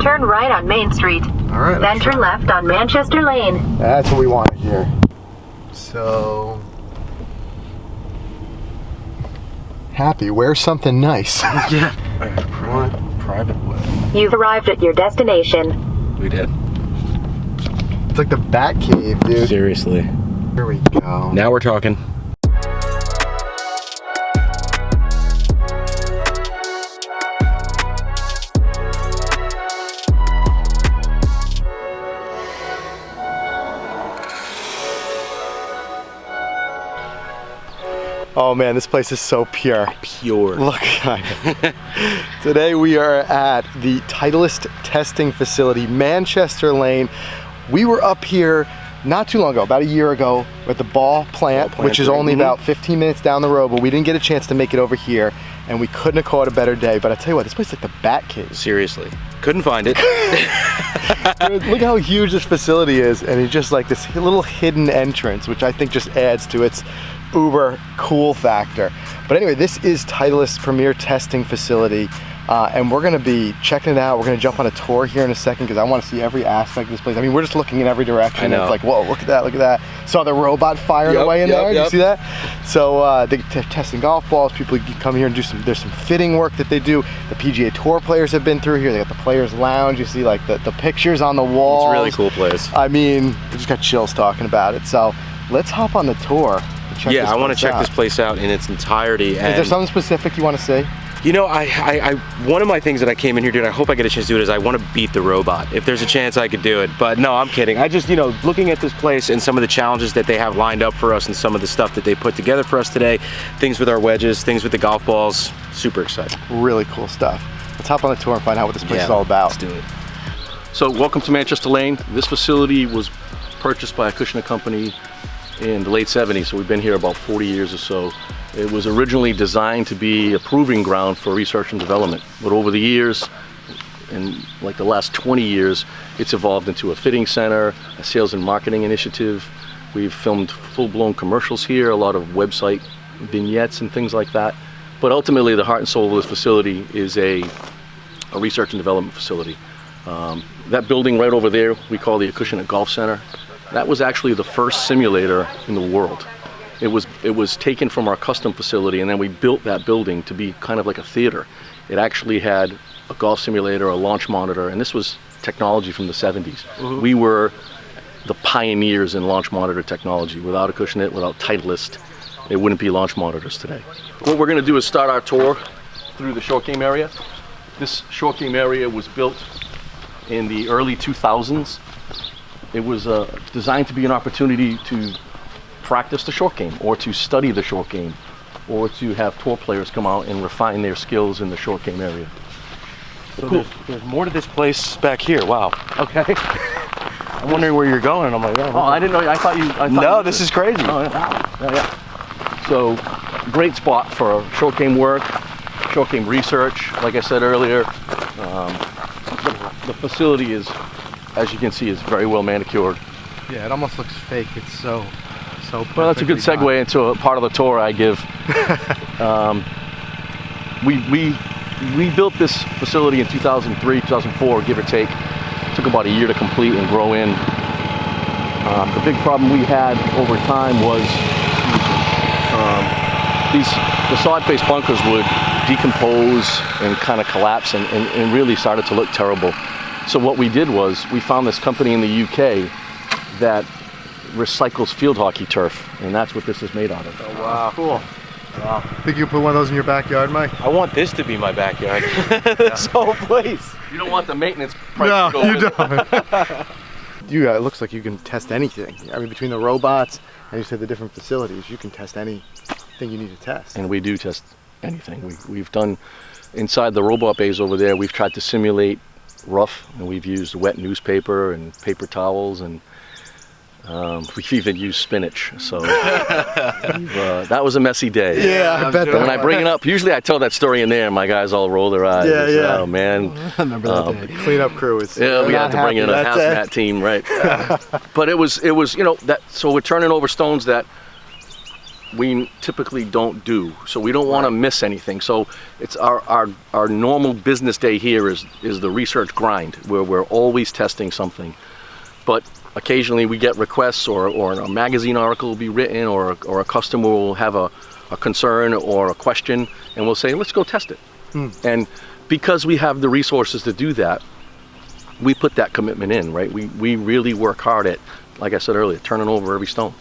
Turn right on Main Street. All right. Then turn left on Manchester Lane. That's what we want to hear. So happy. Wear something nice. Yeah. Private way. You've arrived at your destination. We did. It's like the Bat Cave, dude. Seriously. Here we go. Now we're talking. Oh man, this place is so pure. Pure. Look, today we are at the Titleist testing facility, Manchester Lane. We were up here not too long ago, about a year ago, at the ball plant, which is only about 15 minutes down the road, but we didn't get a chance to make it over here, and we couldn't have caught a better day. But I tell you what, this place is like the Bat Cave. Seriously. Couldn't find it. Dude, look how huge this facility is, and it's just like this little hidden entrance, which I think just adds to its uber cool factor. But anyway, this is Titleist's premier testing facility, and we're gonna be checking it out. We're gonna jump on a tour here in a second because I want to see every aspect of this place. I mean, we're just looking in every direction. I know. It's like, whoa, look at that, look at that. Saw the robot firing away in there. Did you see that? So they're testing golf balls. People can come here and do there's some fitting work that they do. The PGA Tour players have been through here. They got the players lounge. You see like the pictures on the walls. It's a really cool place. I mean, I just got chills talking about it. So let's hop on the tour. Yeah, I want to check this place out in its entirety. Is there something specific you want to say? You know, one of my things that I came in here doing, I hope I get a chance to do it, is I want to beat the robot. If there's a chance I could do it, but no, I'm kidding. I just, you know, looking at this place and some of the challenges that they have lined up for us and some of the stuff that they put together for us today, things with our wedges, things with the golf balls, super excited. Really cool stuff. Let's hop on the tour and find out what this place is all about. Let's do it. So welcome to Manchester Lane. This facility was purchased by a Kushner company in the late 70s, so we've been here about 40 years or so. It was originally designed to be a proving ground for research and development, but over the years, in like the last 20 years, it's evolved into a fitting center, a sales and marketing initiative. We've filmed full-blown commercials here, a lot of website vignettes and things like that. But ultimately, the heart and soul of this facility is a research and development facility. That building right over there, we call the Acushnet Golf Center. That was actually the first simulator in the world. It was taken from our custom facility, and then we built that building to be kind of like a theater. It actually had a golf simulator, a launch monitor, and this was technology from the 70s. Mm-hmm. We were the pioneers in launch monitor technology. Without Acushnet, without Titleist, it wouldn't be launch monitors today. What we're going to do is start our tour through the short game area. This short game area was built in the early 2000s. It was designed to be an opportunity to practice the short game, or to study the short game, or to have tour players come out and refine their skills in the short game area. So cool. There's more to this place back here. Wow. Okay. I'm wondering where you're going, and I'm like, oh, I didn't know. I thought you. No, this is crazy. Oh, yeah. So, great spot for short game work, short game research. Like I said earlier, the facility is, as you can see, is very well manicured. Yeah, it almost looks fake. It's so well, that's a good segue into a part of the tour I give. We built this facility in 2003, 2004, give or take. It took about a year to complete and grow in. The big problem we had over time was the sod-face bunkers would decompose and kind of collapse and really started to look terrible. So what we did was we found this company in the UK that recycles field hockey turf, and that's what this is made out of. Oh, wow. Cool. Wow. Think you put one of those in your backyard, Mike? I want this to be my backyard. This whole place. You don't want the maintenance price to go you don't. It looks like you can test anything. I mean, between the robots and you said the different facilities, you can test anything you need to test. And we do test anything. We've done, inside the robot bays over there, we've tried to simulate rough, and we've used wet newspaper and paper towels, and we've even used spinach. So that was a messy day. Yeah, I bet that. When I bring it up, usually I tell that story in there and my guys all roll their eyes. Yeah, yeah. Oh man. I remember that day. Cleanup crew is yeah, we had to bring in a hazmat team, right? But it was, you know, that. So we're turning over stones that we typically don't do. So we don't want to miss anything. So it's our normal business day here is the research grind, where we're always testing something. But occasionally we get requests, or a magazine article will be written, or a customer will have a concern or a question, and we'll say, let's go test it. And because we have the resources to do that, we put that commitment in, right? We really work hard at, like I said earlier, turning over every stone.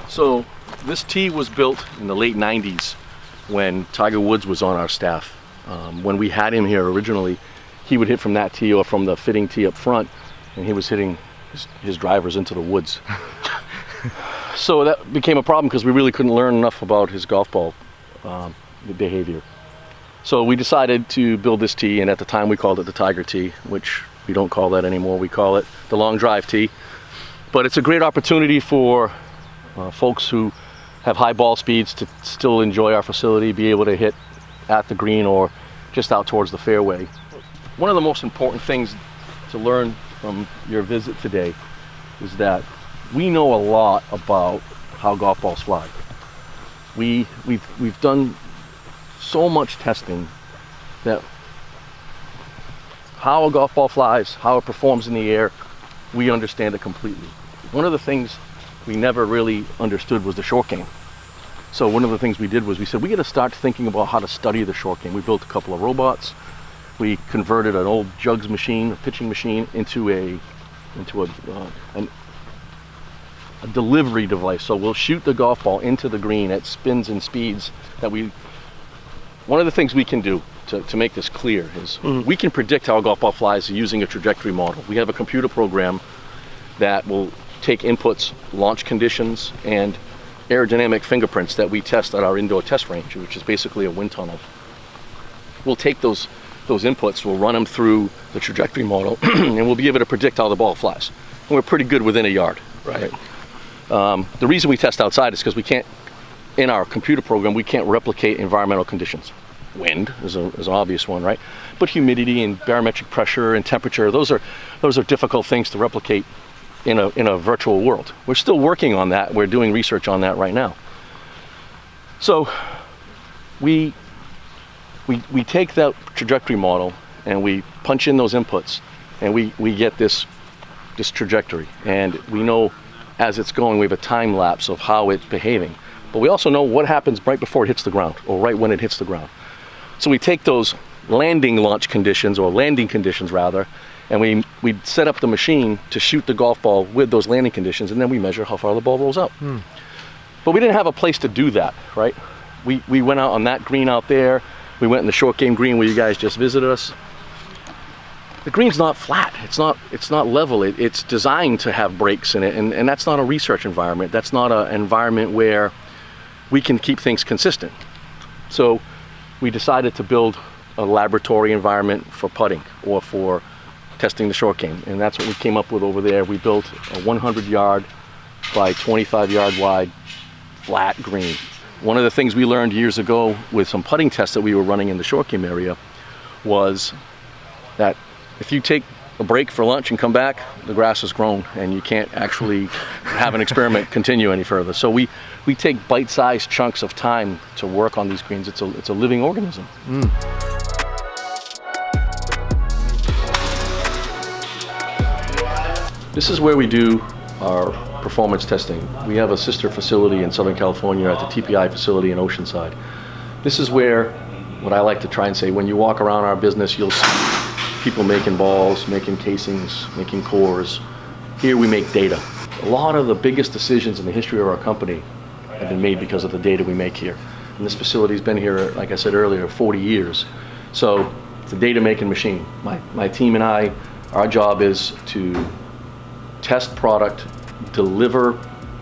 So this tee was built in the late 90s when Tiger Woods was on our staff. When we had him here originally, he would hit from that tee or from the fitting tee up front, and he was hitting his drivers into the woods. So that became a problem because we really couldn't learn enough about his golf ball behavior. So we decided to build this tee, and at the time we called it the Tiger tee, which we don't call that anymore. We call it the long drive tee. But it's a great opportunity for folks who have high ball speeds to still enjoy our facility, be able to hit at the green or just out towards the fairway. One of the most important things to learn from your visit today is that we know a lot about how golf balls fly. We've done so much testing that how a golf ball flies, how it performs in the air, we understand it completely. One of the things we never really understood was the short game. So one of the things we did was we said, we got to start thinking about how to study the short game. We built a couple of robots. We converted an old jugs machine, a pitching machine, into a delivery device. So we'll shoot the golf ball into the green at spins and speeds that one of the things we can do to make this clear is we can predict how a golf ball flies using a trajectory model. We have a computer program that will take inputs, launch conditions, and aerodynamic fingerprints that we test at our indoor test range, which is basically a wind tunnel. We'll take those inputs, we'll run them through the trajectory model, and we'll be able to predict how the ball flies. And we're pretty good within a yard. Right. The reason we test outside is because we can't, in our computer program, we can't replicate environmental conditions. Wind is an obvious one, right? But humidity and barometric pressure and temperature, those are difficult things to replicate in a virtual world. We're still working on that. We're doing research on that right now. So we take that trajectory model and we punch in those inputs, and we get this trajectory, and we know as it's going, we have a time lapse of how it's behaving. But we also know what happens right before it hits the ground, or right when it hits the ground. So we take those landing conditions, rather, and we set up the machine to shoot the golf ball with those landing conditions, and then we measure how far the ball rolls out. But we didn't have a place to do that, right? We went out on that green out there. We went in the short game green where you guys just visited us. The green's not flat, it's not level, it's designed to have breaks in it, and that's not a research environment. That's not an environment where we can keep things consistent. So we decided to build a laboratory environment for putting or for testing the short game, and that's what we came up with over there. We built a 100 yard by 25 yard wide flat green. One of the things we learned years ago with some putting tests that we were running in the short game area was that if you take a break for lunch and come back, the grass has grown and you can't actually have an experiment continue any further. So we take bite-sized chunks of time to work on these greens. It's a living organism. This is where we do our performance testing. We have a sister facility in Southern California at the TPI facility in Oceanside. This is where, what I like to try and say, when you walk around our business, you'll see people making balls, making casings, making cores. Here we make data. A lot of the biggest decisions in the history of our company have been made because of the data we make here. And this facility's been here, like I said earlier, 40 years. So it's a data making machine. My team and I, our job is to test product, deliver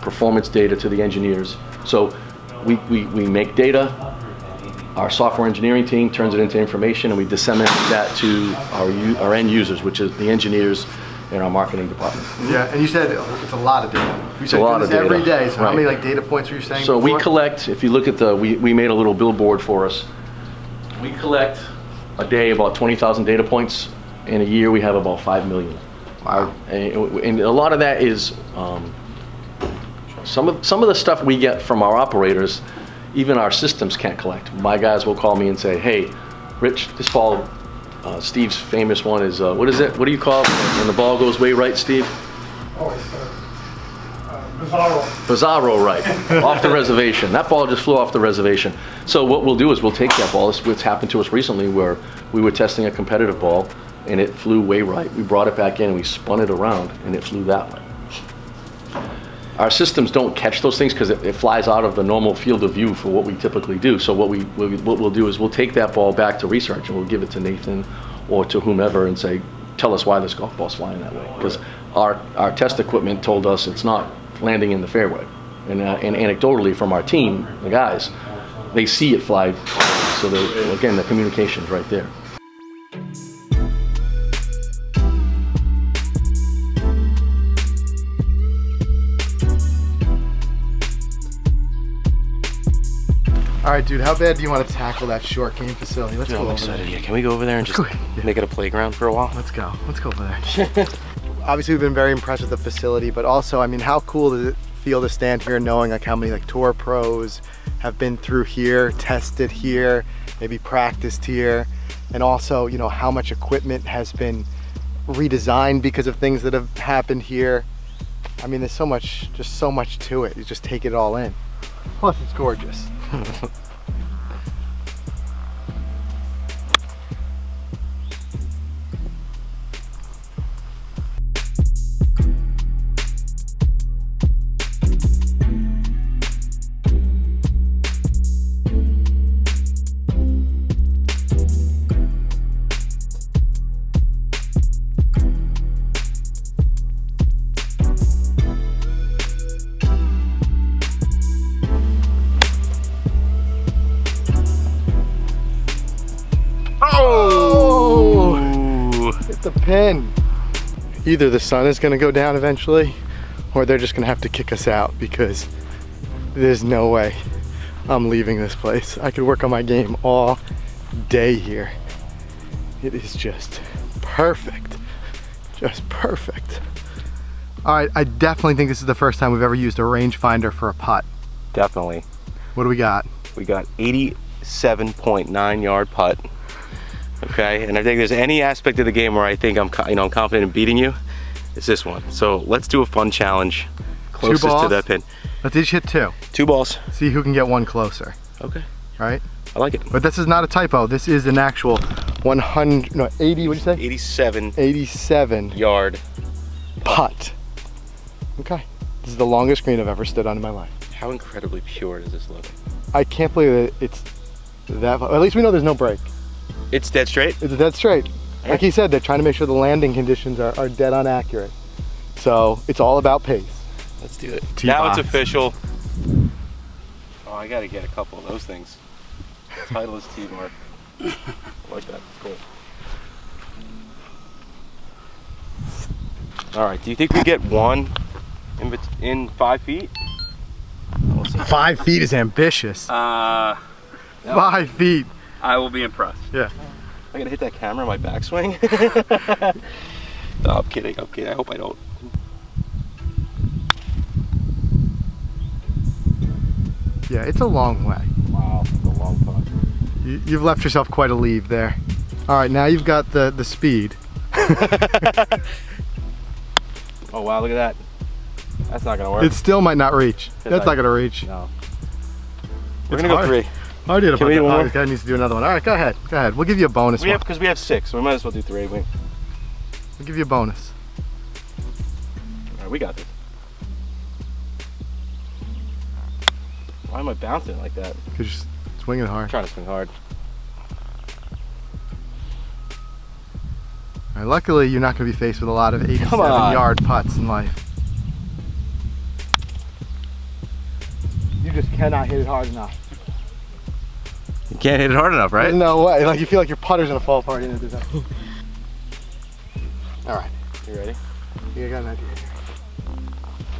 performance data to the engineers. So we make data, our software engineering team turns it into information, and we disseminate that to our end users, which is the engineers in our marketing department. Yeah, and you said it's a lot of data. You said a lot of data every day. So right. How many data points were you saying? So before? we collect, if you look at we made a little billboard for us. We collect a day about 20,000 data points. In a year, we have about 5 million. Wow. And a lot of that is Some of the stuff we get from our operators, even our systems can't collect. My guys will call me and say, hey, Rich, this ball, Steve's famous one is, what is it? What do you call it when the ball goes way right, Steve? Oh, it's Bizarro. Bizarro right, off the reservation. That ball just flew off the reservation. So what we'll do is we'll take that ball. This is what's happened to us recently where we were testing a competitive ball and it flew way right. We brought it back in and we spun it around and it flew that way. Our systems don't catch those things because it flies out of the normal field of view for what we typically do. So what we'll do is we'll take that ball back to research and we'll give it to Nathan or to whomever and say, tell us why this golf ball's flying that way. Because our test equipment told us it's not landing in the fairway. And anecdotally from our team, the guys, they see it fly. So again, the communication's right there. All right, dude, how bad do you want to tackle that short game facility? Let's go I'm over excited. there. Yeah, can we go over there and just make it a playground for a while? Let's go over there. Obviously, we've been very impressed with the facility, but also, I mean, how cool does it feel to stand here knowing like how many like tour pros have been through here, tested here, maybe practiced here, and also, you know, how much equipment has been redesigned because of things that have happened here. I mean, there's so much, just so much to it. You just take it all in. Plus, it's gorgeous. The pin. Either the sun is going to go down eventually or they're just going to have to kick us out because there's no way I'm leaving this place. I could work on my game all day here. It is just perfect. Just perfect. All right, I definitely think this is the first time we've ever used a rangefinder for a putt. Definitely. What do we got? We got 87.9 yard putt. Okay, and I think there's any aspect of the game where I think I'm confident in beating you, it's this one. So let's do a fun challenge closest to that pin. Let's each hit two. 2 balls. See who can get one closer. Okay. Right? I like it. But this is not a typo. This is an actual 100, no, 80, what'd you say? 87 yard putt. Okay. This is the longest green I've ever stood on in my life. How incredibly pure does this look? I can't believe that it's that, at least we know there's no break. It's dead straight? It's dead straight. Like he said, they're trying to make sure the landing conditions are dead on accurate. So it's all about pace. Let's do it. Tee Now box. it's official. Oh, I gotta get a couple of those things. Titleist teamwork. I like that. Cool. All right. Do you think we get one in 5 feet? 5 feet is ambitious. 5 feet. I will be impressed. Yeah. I gotta hit that camera in my backswing. No, I'm kidding. I'm kidding. I hope I don't. Yeah, it's a long way. Wow, that's a long putt. You've left yourself quite a lead there. All right, now you've got the speed. Oh wow, look at that. That's not gonna work. It still might not reach. That's not gonna reach. No. We're It's gonna go hard. 3. Hard to Can we do one more? This guy needs to do another one. All right, go ahead. Go ahead. We'll give you a bonus one. Because we have 6, so we might as well do 3. All We'll give you a bonus. right, we got this. Why am I bouncing like that? Because you're swinging I'm hard. trying to swing hard. All right, luckily, you're not going to be faced with a lot of 87-yard putts in life. You just cannot hit it hard enough. You can't hit it hard enough, right? There's no way. Like, you feel like your putter's going to fall apart. You know, do that. All right. You ready? You got an idea here.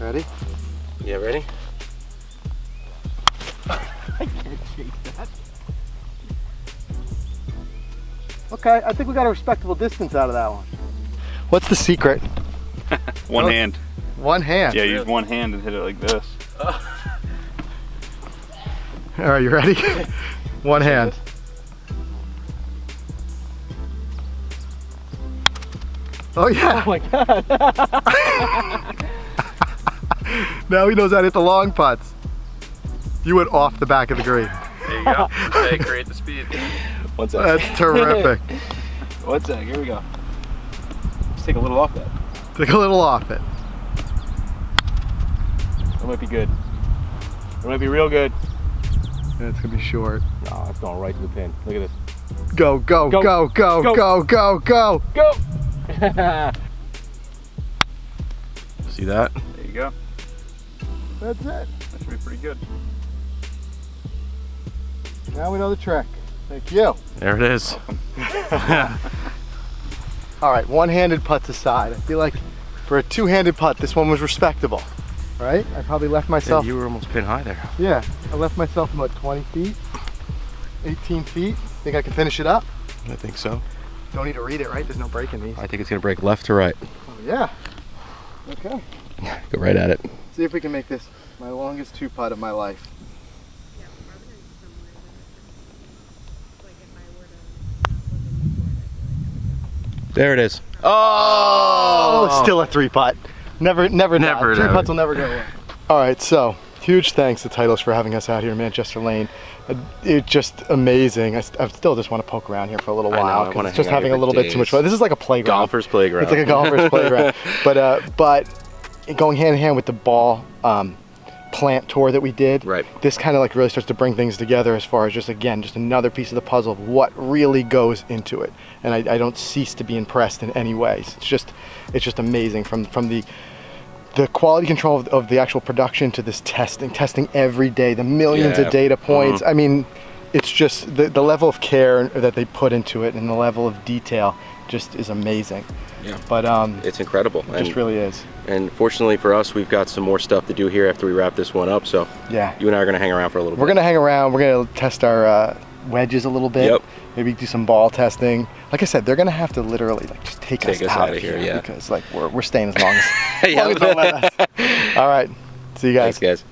Ready? Yeah, ready? I can't chase that. Okay, I think we got a respectable distance out of that one. What's the secret? One hand. One hand. Yeah, use one hand and hit it like this. All right, you ready? One hand. Oh yeah. Oh my God. Now he knows how to hit the long putts. You went off the back of the green. There you go. Okay, create the speed. One sec. That's terrific. One sec, here we go. Just take a little off that. Take a little off it. That might be good. That might be real good. That's gonna be short. No, it's going right to the pin. Look at this. Go, go, Go. go, go, Go. go, go, go. Go! See that? There you go. That's it. That should be pretty good. Now we know the trick. Thank you. There it is. All right, one-handed putts aside. I feel like for a two-handed putt, this one was respectable, right? I probably left myself, You were almost pin high there. yeah, I left myself about 20 feet, 18 feet. Think I can finish it up? I think so. Don't need to read it, right? There's no break in these. I think it's gonna break left to right. Oh, yeah. Okay. Go right at it. See if we can make this my longest two putt of my life. There it is. Oh, still a three putt. Never Never, die. Three never. putts will never go away. All right, so huge thanks to Titleist for having us out here in Manchester Lane. It's just amazing. I still just want to poke around here for a little I know, while I because wanna it's just hang out having here a little for bit too much days. fun. This is like a playground. Golfer's playground. It's like a golfer's playground. But going hand in hand with the ball plant tour that we did, Right. this kind of like really starts to bring things together as far as just, again, just another piece of the puzzle of what really goes into it. And I don't cease to be impressed in any ways. It's just amazing from the quality control of the actual production to this testing every day, the millions Yeah. of data points. I mean, it's just the level of care that they put into it and the level of detail just is amazing. Yeah. But It's incredible. it just really is. And fortunately for us, we've got some more stuff to do here after we wrap this one up. So Yeah. you and I are gonna hang around for a little We're bit. gonna hang around. We're gonna test our wedges a little bit. Yep. Maybe do some ball testing. Like I said, they're gonna have to literally like just take us out of here, yeah. because like we're staying as long as, Yeah. long as they'll let us. All right. See you guys. Thanks, guys.